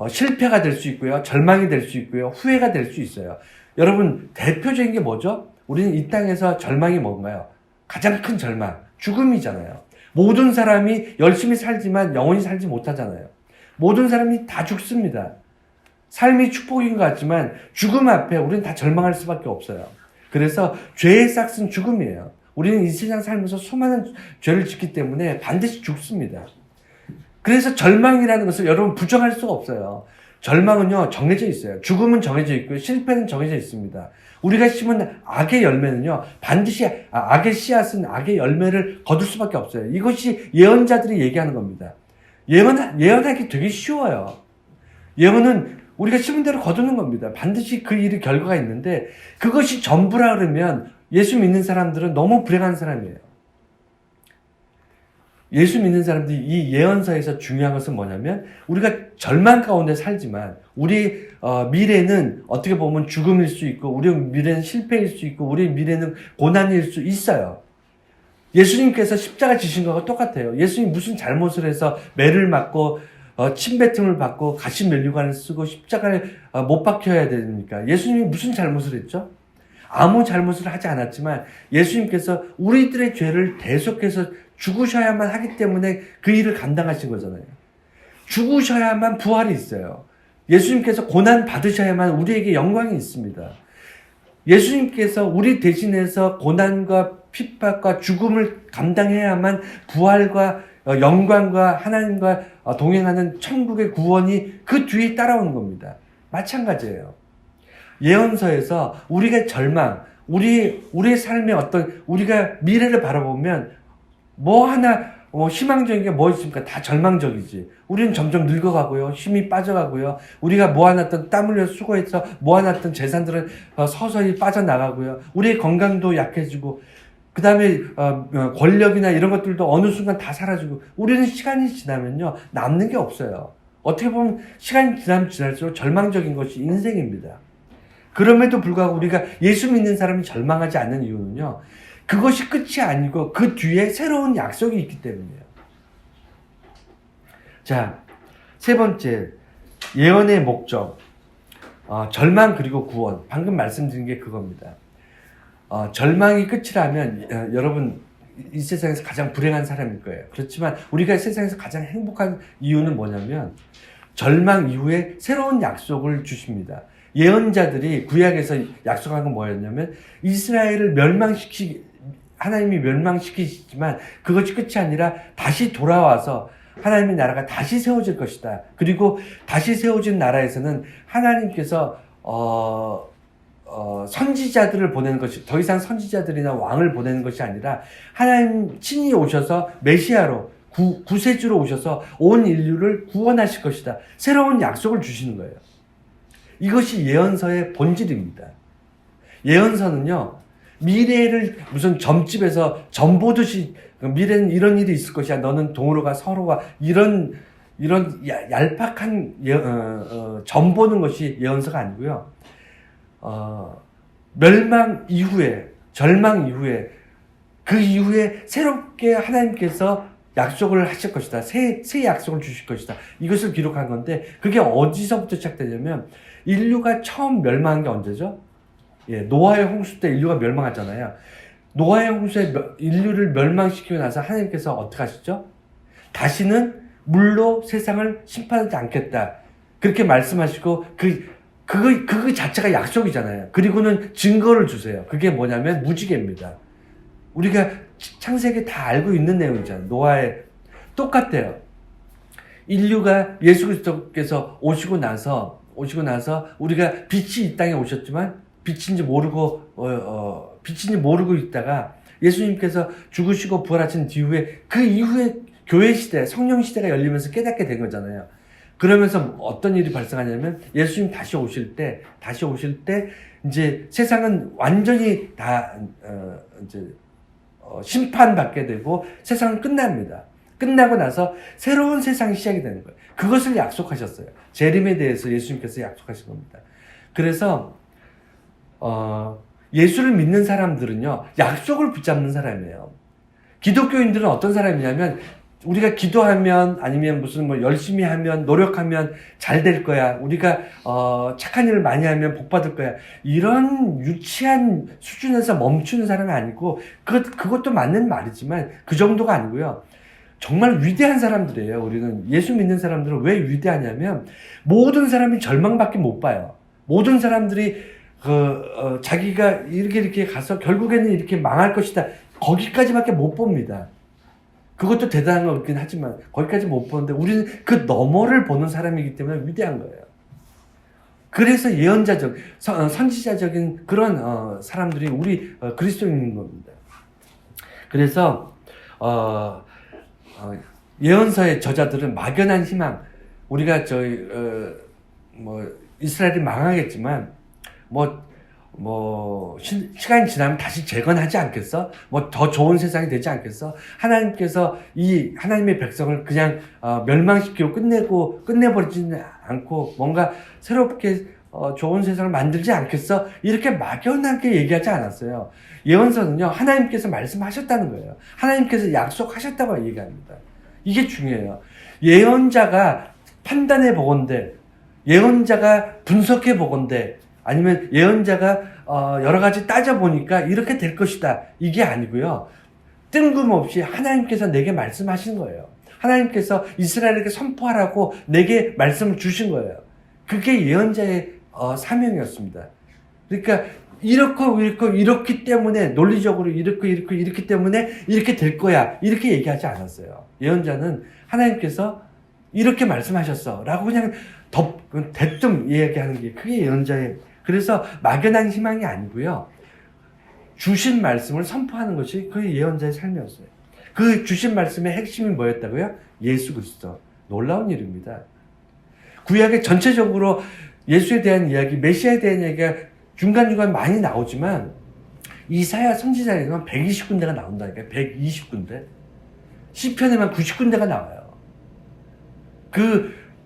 실패가 될 수 있고요. 절망이 될 수 있고요. 후회가 될 수 있어요. 여러분, 대표적인 게 뭐죠? 우리는 이 땅에서 절망이 뭔가요? 가장 큰 절망, 죽음이잖아요. 모든 사람이 열심히 살지만 영원히 살지 못하잖아요. 모든 사람이 다 죽습니다. 삶이 축복인 것 같지만 죽음 앞에 우리는 다 절망할 수밖에 없어요. 그래서 죄의 싹은 죽음이에요. 우리는 이 세상 살면서 수많은 죄를 짓기 때문에 반드시 죽습니다. 그래서 절망이라는 것을 여러분 부정할 수가 없어요. 절망은요, 정해져 있어요. 죽음은 정해져 있고요. 실패는 정해져 있습니다. 우리가 심은 악의 열매는요, 반드시, 악의 씨앗은 악의 열매를 거둘 수밖에 없어요. 이것이 예언자들이 얘기하는 겁니다. 예언하기 되게 쉬워요. 예언은 우리가 심은 대로 거두는 겁니다. 반드시 그 일의 결과가 있는데, 그것이 전부라 그러면 예수 믿는 사람들은 너무 불행한 사람이에요. 예수 믿는 사람들이 이 예언서에서 중요한 것은 뭐냐면 우리가 절망 가운데 살지만 우리 미래는 어떻게 보면 죽음일 수 있고 우리 미래는 실패일 수 있고 우리 미래는 고난일 수 있어요. 예수님께서 십자가 지신 거가 똑같아요. 예수님 무슨 잘못을 해서 매를 맞고 침뱉음을 받고 가시면류관을 쓰고 십자가를 못 박혀야 됩니까? 예수님이 무슨 잘못을 했죠? 아무 잘못을 하지 않았지만 예수님께서 우리들의 죄를 대속해서 죽으셔야만 하기 때문에 그 일을 감당하신 거잖아요. 죽으셔야만 부활이 있어요. 예수님께서 고난 받으셔야만 우리에게 영광이 있습니다. 예수님께서 우리 대신해서 고난과 핍박과 죽음을 감당해야만 부활과 영광과 하나님과 동행하는 천국의 구원이 그 뒤에 따라오는 겁니다. 마찬가지예요. 예언서에서 우리가 절망, 우리의 삶의 우리가 미래를 바라보면 희망적인 게 뭐 있습니까? 다 절망적이지. 우리는 점점 늙어가고요. 힘이 빠져가고요. 우리가 모아놨던 땀 흘려 수고해서 모아놨던 재산들은 서서히 빠져나가고요. 우리의 건강도 약해지고, 그 다음에 권력이나 이런 것들도 어느 순간 다 사라지고, 우리는 시간이 지나면요. 남는 게 없어요. 어떻게 보면 시간이 지나면 지날수록 절망적인 것이 인생입니다. 그럼에도 불구하고 우리가 예수 믿는 사람이 절망하지 않는 이유는요, 그것이 끝이 아니고 그 뒤에 새로운 약속이 있기 때문이에요. 자, 세 번째, 예언의 목적. 절망 그리고 구원. 방금 말씀드린 게 그겁니다. 절망이 끝이라면 여러분 이 세상에서 가장 불행한 사람일 거예요. 그렇지만 우리가 세상에서 가장 행복한 이유는 뭐냐면 절망 이후에 새로운 약속을 주십니다. 예언자들이 구약에서 약속한 건 뭐였냐면 이스라엘을 하나님이 멸망시키시지만 그것이 끝이 아니라 다시 돌아와서 하나님의 나라가 다시 세워질 것이다. 그리고 다시 세워진 나라에서는 하나님께서 선지자들을 보내는 것이 더 이상 선지자들이나 왕을 보내는 것이 아니라 하나님 친히 오셔서 메시아로 구세주로 오셔서 온 인류를 구원하실 것이다. 새로운 약속을 주시는 거예요. 이것이 예언서의 본질입니다. 예언서는요, 미래를 무슨 점집에서 점 보듯이 미래는 이런 일이 있을 것이야. 너는 동으로 가 서로 가. 이런 얄팍한 점 보는 것이 예언서가 아니고요. 멸망 이후에, 절망 이후에, 그 이후에 새롭게 하나님께서 약속을 하실 것이다. 새 약속을 주실 것이다. 이것을 기록한 건데, 그게 어디서부터 시작되냐면, 인류가 처음 멸망한 게 언제죠? 예, 노아의 홍수 때 인류가 멸망하잖아요. 노아의 홍수에 인류를 멸망시키고 나서 하나님께서 어떻게 하시죠? 다시는 물로 세상을 심판하지 않겠다. 그렇게 말씀하시고, 그거 자체가 약속이잖아요. 그리고는 증거를 주세요. 그게 뭐냐면 무지개입니다. 우리가 창세기 다 알고 있는 내용이잖아요. 노아의 똑같아요. 인류가 예수 그리스도께서 오시고 나서 우리가 빛이 이 땅에 오셨지만 빛인지 모르고 있다가 예수님께서 죽으시고 부활하신 뒤후에 그 이후에 교회 시대, 성령 시대가 열리면서 깨닫게 된 거잖아요. 그러면서 어떤 일이 발생하냐면 예수님 다시 오실 때 이제 세상은 완전히 다 심판받게 되고 세상은 끝납니다. 끝나고 나서 새로운 세상이 시작이 되는 거예요. 그것을 약속하셨어요. 재림에 대해서 예수님께서 약속하신 겁니다. 그래서 예수를 믿는 사람들은요, 약속을 붙잡는 사람이에요. 기독교인들은 어떤 사람이냐면 우리가 기도하면 아니면 무슨 뭐 열심히 하면 노력하면 잘 될 거야. 우리가 착한 일을 많이 하면 복 받을 거야. 이런 유치한 수준에서 멈추는 사람이 아니고 그것도 맞는 말이지만 그 정도가 아니고요. 정말 위대한 사람들이에요. 우리는 예수 믿는 사람들은 왜 위대하냐면 모든 사람이 절망밖에 못 봐요. 모든 사람들이 자기가 이렇게 가서 결국에는 이렇게 망할 것이다. 거기까지밖에 못 봅니다. 그것도 대단한 거긴 하지만 거기까지 못 보는데 우리는 그 너머를 보는 사람이기 때문에 위대한 거예요. 그래서 예언자적, 선지자적인 그런 사람들이 우리 그리스도인인 겁니다. 그래서 예언서의 저자들은 막연한 희망, 우리가 이스라엘이 망하겠지만 시간이 지나면 다시 재건하지 않겠어? 더 좋은 세상이 되지 않겠어? 하나님께서 하나님의 백성을 그냥 멸망시키고 끝내버리지는 않고 뭔가 새롭게 좋은 세상을 만들지 않겠어? 이렇게 막연하게 얘기하지 않았어요. 예언서는요, 하나님께서 말씀하셨다는 거예요. 하나님께서 약속하셨다고 얘기합니다. 이게 중요해요. 예언자가 판단해 보건대, 예언자가 분석해 보건대, 아니면 예언자가 여러 가지 따져보니까 이렇게 될 것이다. 이게 아니고요. 뜬금없이 하나님께서 내게 말씀하신 거예요. 하나님께서 이스라엘에게 선포하라고 내게 말씀을 주신 거예요. 그게 예언자의 사명이었습니다. 그러니까 이렇기 때문에 논리적으로 이렇기 때문에 이렇게 될 거야. 이렇게 얘기하지 않았어요. 예언자는 하나님께서 이렇게 말씀하셨어. 라고 그냥 대뜸 이야기하는 게 그게 예언자의, 그래서 막연한 희망이 아니고요. 주신 말씀을 선포하는 것이 그 예언자의 삶이었어요. 그 주신 말씀의 핵심이 뭐였다고요? 예수 그리스도. 놀라운 일입니다. 구약에 전체적으로 예수에 대한 이야기, 메시아에 대한 이야기가 중간중간 많이 나오지만 이사야 선지자에만 120군데가 나온다니까요. 120군데. 시편에만 90군데가 나와요.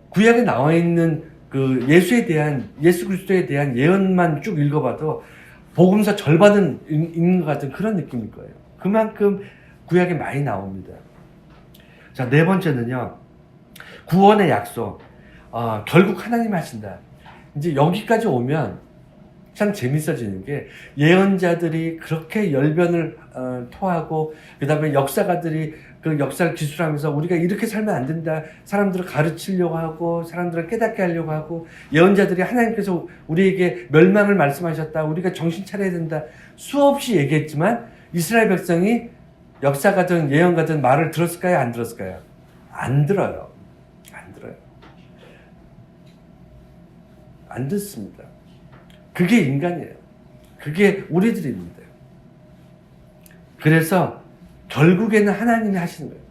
구약에 나와 있는 그 예수 그리스도에 대한 예언만 쭉 읽어봐도 복음서 절반은 읽는 것 같은 그런 느낌일 거예요. 그만큼 구약에 많이 나옵니다. 자, 네 번째는요, 구원의 약속. 결국 하나님 하신다. 이제 여기까지 오면 참 재밌어지는 게, 예언자들이 그렇게 열변을 토하고, 그 다음에 역사가들이 그 역사를 기술하면서 우리가 이렇게 살면 안 된다, 사람들을 가르치려고 하고 사람들을 깨닫게 하려고 하고, 예언자들이 하나님께서 우리에게 멸망을 말씀하셨다, 우리가 정신 차려야 된다, 수없이 얘기했지만 이스라엘 백성이 역사가든 예언가든 말을 들었을까요? 안 들었을까요? 안 들어요. 안 들어요. 안 듣습니다. 그게 인간이에요. 그게 우리들입니다. 그래서 결국에는 하나님이 하시는 거예요.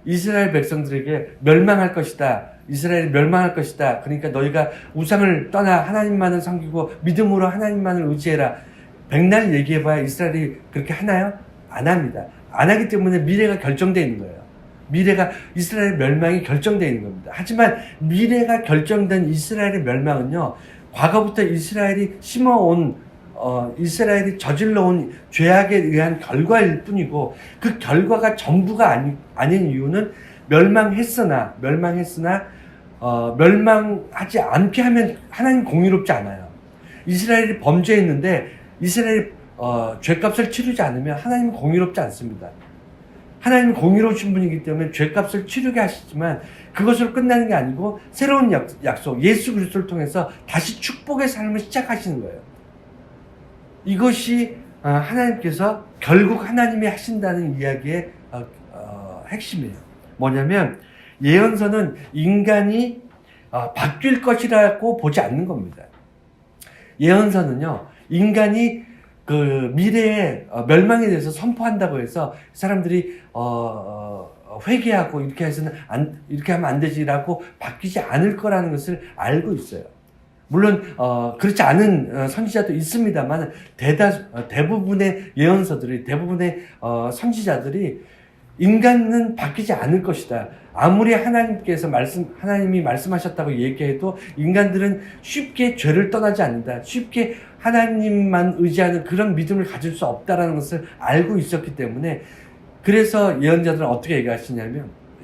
이스라엘 백성들에게 멸망할 것이다, 이스라엘이 멸망할 것이다, 그러니까 너희가 우상을 떠나 하나님만을 섬기고 믿음으로 하나님만을 의지해라. 백날 얘기해봐야 이스라엘이 그렇게 하나요? 안 합니다. 안 하기 때문에 미래가 결정되어 있는 거예요. 미래가, 이스라엘 멸망이 결정되어 있는 겁니다. 하지만 미래가 결정된 이스라엘의 멸망은요, 과거부터 이스라엘이 심어온, 이스라엘이 저질러온 죄악에 의한 결과일 뿐이고, 그 결과가 전부가 아닌 이유는 멸망했으나 멸망하지 않게 하면 하나님 공의롭지 않아요. 이스라엘이 범죄했는데 이스라엘이 죄값을 치르지 않으면 하나님은 공의롭지 않습니다. 하나님은 공의로우신 분이기 때문에 죄값을 치르게 하시지만 그것으로 끝나는 게 아니고 새로운 약속, 예수 그리스도를 통해서 다시 축복의 삶을 시작하시는 거예요. 이것이 하나님께서 결국 하나님이 하신다는 이야기의 핵심이에요. 뭐냐면, 예언서는 인간이 바뀔 것이라고 보지 않는 겁니다. 예언서는요, 인간이 그 미래의 멸망에 대해서 선포한다고 해서 사람들이 회개하고 이렇게 해서는 이렇게 하면 안 되지라고 바뀌지 않을 거라는 것을 알고 있어요. 물론 그렇지 않은 선지자도 있습니다만 대부분의 예언서들이, 대부분의 선지자들이 인간은 바뀌지 않을 것이다, 아무리 하나님이 말씀하셨다고 얘기해도 인간들은 쉽게 죄를 떠나지 않는다, 쉽게 하나님만 의지하는 그런 믿음을 가질 수 없다라는 것을 알고 있었기 때문에, 그래서 예언자들은 어떻게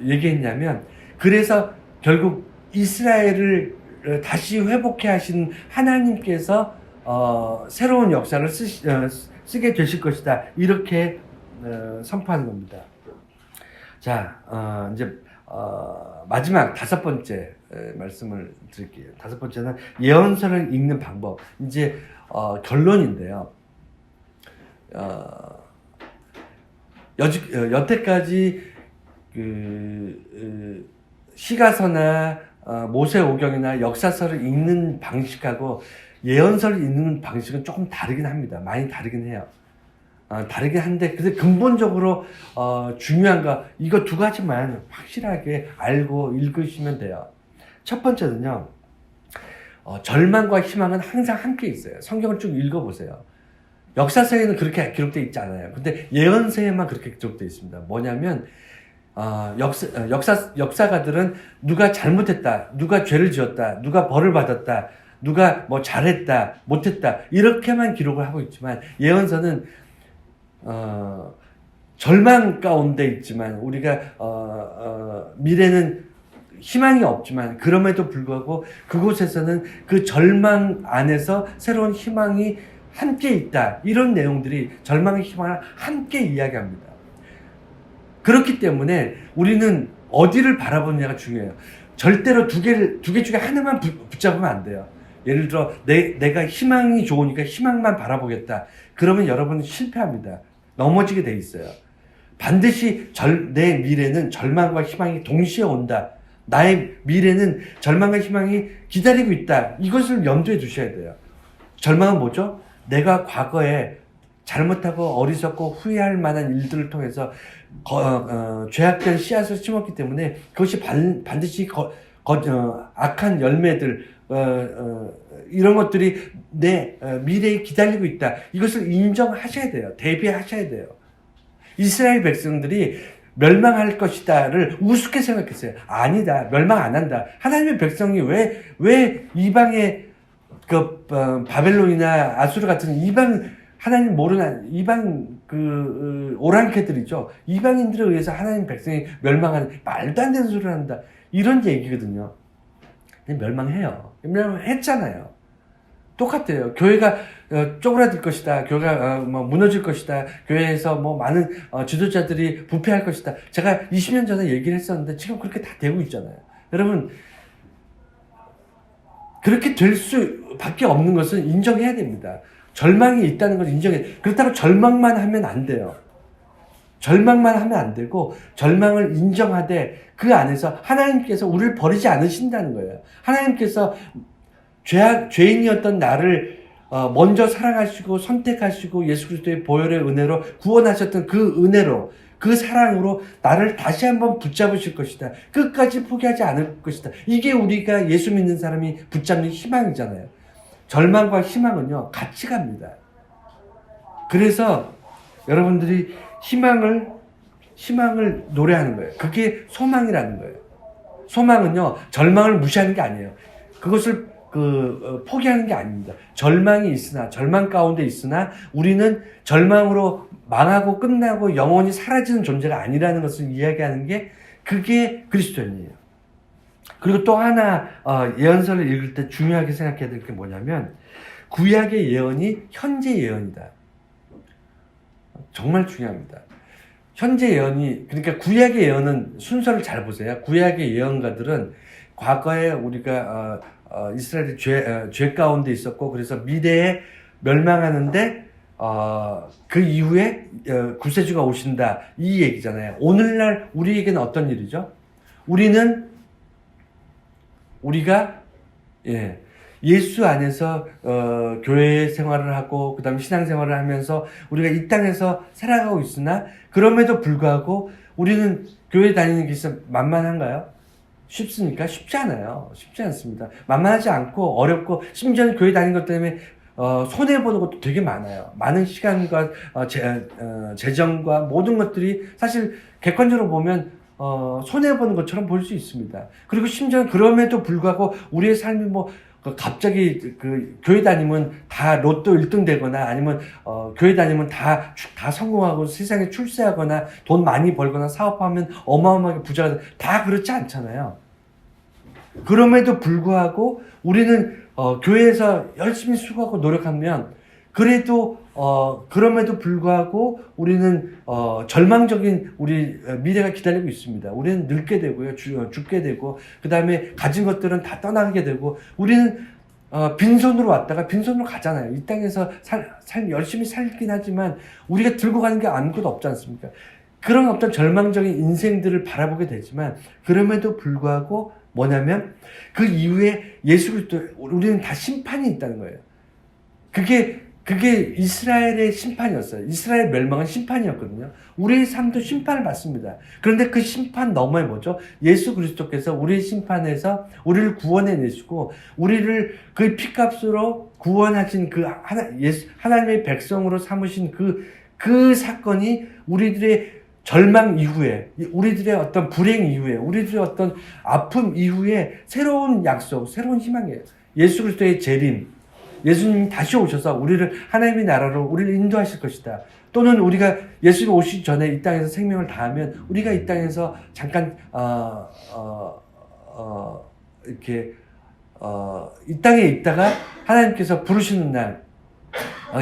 얘기했냐면 그래서 결국 이스라엘을 다시 회복해 하신 하나님께서 새로운 역사를 쓰게 되실 것이다, 이렇게 선포하는 겁니다. 자, 이제 마지막 다섯 번째 말씀을 드릴게요. 다섯 번째는 예언서를 읽는 방법. 이제 결론인데요. 여태까지 시가서나 모세오경이나 역사서를 읽는 방식하고 예언서를 읽는 방식은 조금 다르긴 합니다. 많이 다르긴 해요. 다르긴 한데, 근데 근본적으로 중요한 거, 이거 두 가지만 확실하게 알고 읽으시면 돼요. 첫 번째는요, 절망과 희망은 항상 함께 있어요. 성경을 쭉 읽어보세요. 역사서에는 그렇게 기록되어 있지 않아요. 근데 예언서에만 그렇게 기록되어 있습니다. 뭐냐면 역사가들은 누가 잘못했다, 누가 죄를 지었다, 누가 벌을 받았다, 누가 뭐 잘했다, 못했다, 이렇게만 기록을 하고 있지만, 예언서는 절망 가운데 있지만, 우리가 미래는 희망이 없지만 그럼에도 불구하고 그곳에서는 그 절망 안에서 새로운 희망이 함께 있다, 이런 내용들이 절망의 희망을 함께 이야기합니다. 그렇기 때문에 우리는 어디를 바라보느냐가 중요해요. 절대로 두 개 중에 하나만 붙잡으면 안 돼요. 예를 들어 내가 희망이 좋으니까 희망만 바라보겠다, 그러면 여러분은 실패합니다. 넘어지게 돼 있어요. 반드시 내 미래는 절망과 희망이 동시에 온다, 나의 미래는 절망과 희망이 기다리고 있다, 이것을 염두에 두셔야 돼요. 절망은 뭐죠? 내가 과거에 잘못하고 어리석고 후회할 만한 일들을 통해서 죄악된 씨앗을 심었기 때문에 그것이 반드시 악한 열매들, 이런 것들이 내 미래에 기다리고 있다, 이것을 인정하셔야 돼요. 대비하셔야 돼요. 이스라엘 백성들이 멸망할 것이다를 우습게 생각했어요. 아니다. 멸망 안 한다. 하나님의 백성이 왜 이방의 바벨론이나 아수르 같은 이방 하나님 모르는 이방 오랑캐들이죠. 이방인들에 의해서 하나님 백성이 멸망하는 말도 안 되는 소리를 한다. 이런 얘기거든요. 근데 멸망해요. 멸망했잖아요. 똑같아요. 교회가 쪼그라들 것이다. 교회가 무너질 것이다. 교회에서 많은 지도자들이 부패할 것이다. 제가 20년 전에 얘기를 했었는데 지금 그렇게 다 되고 있잖아요. 여러분, 그렇게 될 수밖에 없는 것은 인정해야 됩니다. 절망이 있다는 걸 인정해. 그렇다고 절망만 하면 안 돼요. 절망만 하면 안 되고 절망을 인정하되 그 안에서 하나님께서 우리를 버리지 않으신다는 거예요. 하나님께서 죄인이었던 나를 먼저 사랑하시고 선택하시고 예수 그리스도의 보혈의 은혜로 구원하셨던 그 은혜로 그 사랑으로 나를 다시 한번 붙잡으실 것이다. 끝까지 포기하지 않을 것이다. 이게 우리가 예수 믿는 사람이 붙잡는 희망이잖아요. 절망과 희망은요, 같이 갑니다. 그래서 여러분들이 희망을 노래하는 거예요. 그게 소망이라는 거예요. 소망은요, 절망을 무시하는 게 아니에요. 그것을 포기하는 게 아닙니다. 절망이 있으나, 절망 가운데 있으나, 우리는 절망으로 망하고 끝나고 영원히 사라지는 존재가 아니라는 것을 이야기하는 게, 그게 그리스도인이에요. 그리고 또 하나, 예언서를 읽을 때 중요하게 생각해야 될 게 뭐냐면, 구약의 예언이 현재 예언이다. 정말 중요합니다. 현재 예언이, 그러니까 구약의 예언은 순서를 잘 보세요. 구약의 예언가들은 과거에 우리가, 이스라엘이 죄 가운데 있었고, 그래서 미래에 멸망하는데, 그 이후에 구세주가 오신다. 이 얘기잖아요. 오늘날 우리에게는 어떤 일이죠? 우리가, 예수 안에서, 교회 생활을 하고, 그 다음에 신앙생활을 하면서 우리가 이 땅에서 살아가고 있으나, 그럼에도 불구하고 우리는 교회 다니는 게 만만한가요? 쉽습니까? 쉽지 않아요. 쉽지 않습니다. 만만하지 않고 어렵고 심지어 교회 다니는 것 때문에 손해보는 것도 되게 많아요. 많은 시간과 재정과 모든 것들이 사실 객관적으로 보면 손해보는 것처럼 볼 수 있습니다. 그리고 심지어 그럼에도 불구하고 우리의 삶이 갑자기 교회 다니면 다 로또 1등 되거나 아니면 교회 다니면 다 성공하고 세상에 출세하거나 돈 많이 벌거나 사업하면 어마어마하게 부자가 다 그렇지 않잖아요. 그럼에도 불구하고 우리는 교회에서 열심히 수고하고 노력하면 그럼에도 불구하고 우리는 절망적인 우리 미래가 기다리고 있습니다. 우리는 늙게 되고요, 죽게 되고, 그 다음에 가진 것들은 다 떠나게 되고, 우리는 빈손으로 왔다가 빈손으로 가잖아요. 이 땅에서 열심히 살긴 하지만 우리가 들고 가는 게 아무것도 없지 않습니까? 그런 어떤 절망적인 인생들을 바라보게 되지만, 그럼에도 불구하고 뭐냐면 그 이후에 예수 그리스도 우리는 다 심판이 있다는 거예요. 그게 이스라엘의 심판이었어요. 이스라엘 멸망은 심판이었거든요. 우리의 삶도 심판을 받습니다. 그런데 그 심판 너머에 뭐죠? 예수 그리스도께서 우리의 심판에서 우리를 구원해내시고 우리를 그 피값으로 구원하신 하나님의 백성으로 삼으신 그 사건이 우리들의 절망 이후에, 우리들의 어떤 불행 이후에, 우리들의 어떤 아픔 이후에 새로운 약속, 새로운 희망이에요. 예수 그리스도의 재림, 예수님이 다시 오셔서 하나님의 나라로 우리를 인도하실 것이다. 또는 우리가 예수님 오시기 전에 이 땅에서 생명을 다하면 우리가 이 땅에서 잠깐 이 땅에 있다가 하나님께서 부르시는 날,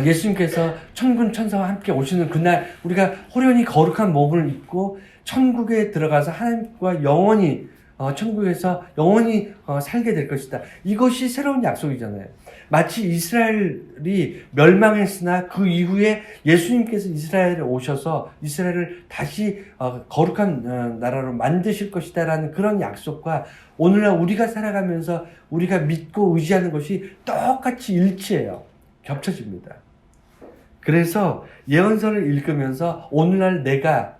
예수님께서 천군 천사와 함께 오시는 그날 우리가 호련히 거룩한 몸을 입고 천국에 들어가서 하나님과 영원히 천국에서 영원히 살게 될 것이다. 이것이 새로운 약속이잖아요. 마치 이스라엘이 멸망했으나 그 이후에 예수님께서 이스라엘에 오셔서 이스라엘을 다시 거룩한 나라로 만드실 것이다라는 그런 약속과 오늘날 우리가 살아가면서 우리가 믿고 의지하는 것이 똑같이 일치해요. 겹쳐집니다. 그래서 예언서를 읽으면서 오늘날 내가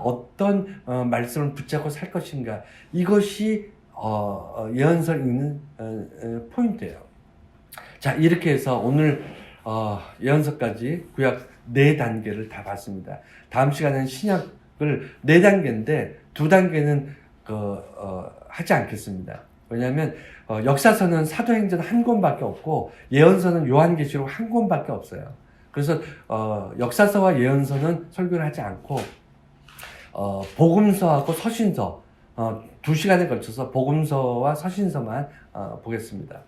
어떤 말씀을 붙잡고 살 것인가, 이것이 예언서를 읽는 포인트예요. 자, 이렇게 해서 오늘 예언서까지 구약 4단계를 다 봤습니다. 다음 시간에는 신약 네 단계인데 두 단계는 하지 않겠습니다. 왜냐하면 역사서는 사도행전 한 권밖에 없고 예언서는 요한계시록 한 권밖에 없어요. 그래서 역사서와 예언서는 설교를 하지 않고 복음서하고 서신서 2시간에 걸쳐서 복음서와 서신서만 보겠습니다.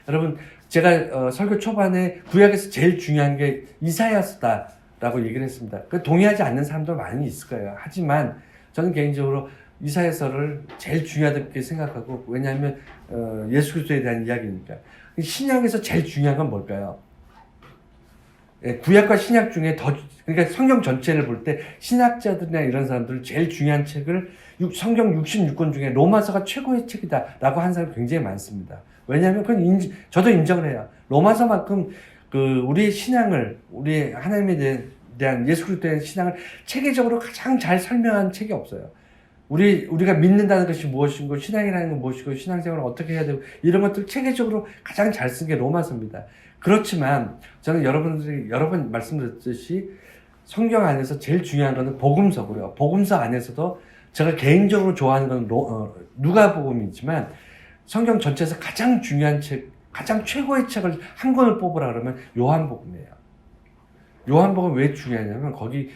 여러분, 제가 설교 초반에 구약에서 제일 중요한 게 이사야서다라고 얘기를 했습니다. 동의하지 않는 사람도 많이 있을 거예요. 하지만 저는 개인적으로 이사야서를 제일 중요하게 생각하고, 왜냐하면 예수 그리스도에 대한 이야기니까. 신약에서 제일 중요한 건 뭘까요? 구약과 신약 중에 그러니까 성경 전체를 볼 때 신학자들이나 이런 사람들 제일 중요한 책을 성경 66권 중에 로마서가 최고의 책이다라고 하는 사람이 굉장히 많습니다. 왜냐하면 저도 인정을 해요. 로마서만큼 우리의 신앙을, 우리 하나님에 대한 예수 그리스도에 대한 신앙을 체계적으로 가장 잘 설명한 책이 없어요. 우리가 믿는다는 것이 무엇이고, 신앙이라는 건 무엇이고, 신앙생활을 어떻게 해야 되고, 이런 것들 체계적으로 가장 잘 쓴 게 로마서입니다. 그렇지만, 저는 여러분들이 여러 번 말씀드렸듯이, 성경 안에서 제일 중요한 것은 복음서고요. 복음서 안에서도 제가 개인적으로 좋아하는 건 누가복음이지만, 성경 전체에서 가장 중요한 책, 가장 최고의 책을 한 권을 뽑으라 그러면 요한복음이에요. 요한복음 왜 중요하냐면, 거기,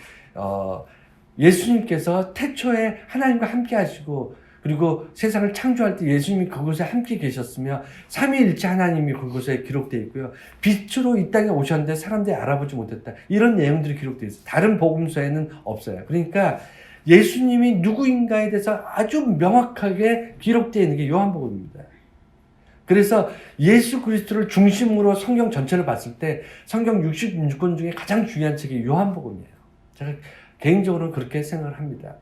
예수님께서 태초에 하나님과 함께 하시고, 그리고 세상을 창조할 때 예수님이 그곳에 함께 계셨으며, 삼위일체 하나님이 그곳에 기록되어 있고요. 빛으로 이 땅에 오셨는데 사람들이 알아보지 못했다. 이런 내용들이 기록되어 있어요. 다른 복음서에는 없어요. 그러니까 예수님이 누구인가에 대해서 아주 명확하게 기록되어 있는 게 요한복음입니다. 그래서 예수 그리스도를 중심으로 성경 전체를 봤을 때 성경 66권 중에 가장 중요한 책이 요한복음이에요. 제가 개인적으로는 그렇게 생각을 합니다.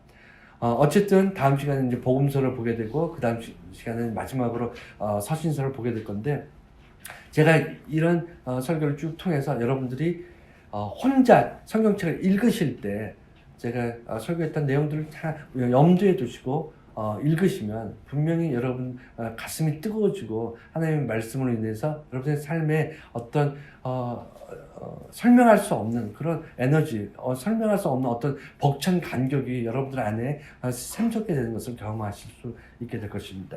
어쨌든 다음 시간에 이제 복음서를 보게 되고, 그 다음 시간에 마지막으로 서신서를 보게 될 건데, 제가 이런 설교를 쭉 통해서 여러분들이 혼자 성경책을 읽으실 때 제가 설교했던 내용들을 다 염두에 두시고 읽으시면 분명히 여러분 가슴이 뜨거워지고, 하나님의 말씀으로 인해서 여러분의 삶에 어떤 설명할 수 없는 그런 에너지, 설명할 수 없는 어떤 벅찬 감격이 여러분들 안에 샘솟게 되는 것을 경험하실 수 있게 될 것입니다.